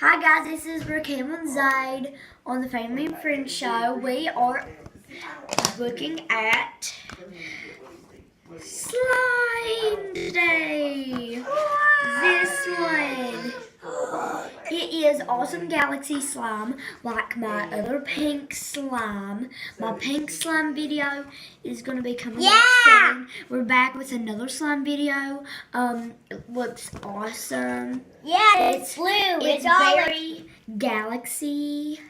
Hi guys, this is Raquel and Zaid on the Family and Friends show. We are looking at slime today. This one. It is Awesome Galaxy slime, like my other pink slime. My pink slime video is going to be coming out soon. We're back with another slime video. It looks awesome. Yeah, it's blue. It's all very galaxy.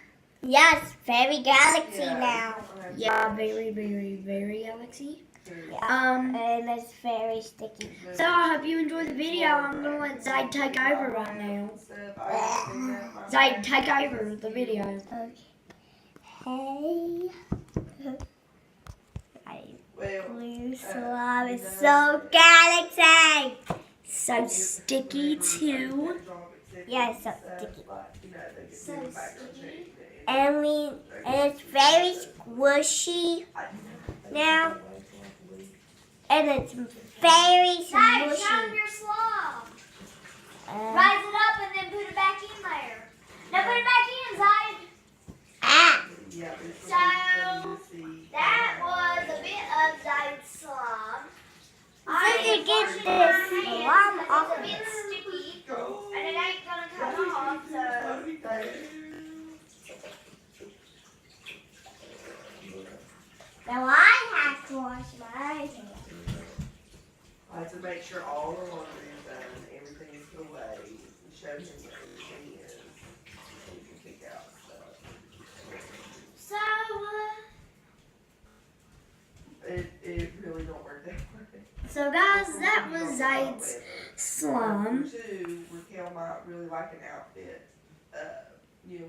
Yes, very galaxy now. Yeah, very, very, very galaxy. Yeah. And it's very sticky. So I hope you enjoy the video. I'm gonna let Zaid take over right now. Zaid, take over the video. Okay. Blue slime is so galaxy. So sticky too. Yeah, it's so sticky. So sticky. And it's very squishy now. And it's very squishy. Zaid, show them your slime. Rise it up and then put it back in there. Now put it back in, Zaid. Ah. So that was a bit of Zaid's slime. Get this slime off It's a bit sticky, and it ain't gonna come off. So now I have to wash my hands. I have to make sure all the laundry is done, everything is put away, and show him where everything is, so he can pick out stuff. So It really don't work that way. So guys, that was Zaid's slime. Two, Raquel might really like an outfit,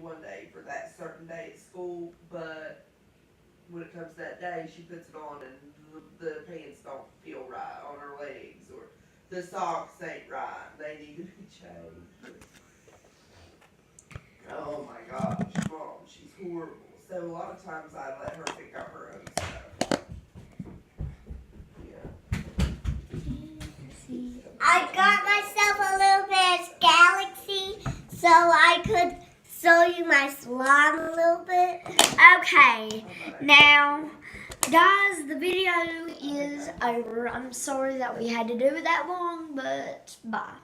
one day for that certain day at school, but when it comes to that day, she puts it on and the pants don't feel right on her legs, or the socks ain't right. They need to be changed. Oh my gosh, Mom, she's horrible. So a lot of times I let her pick out her own stuff. Yeah. I got myself a little bit of galaxy so I could show you my slime a little bit. Okay, now guys, the video is over. I'm sorry that we had to do it that long, but bye.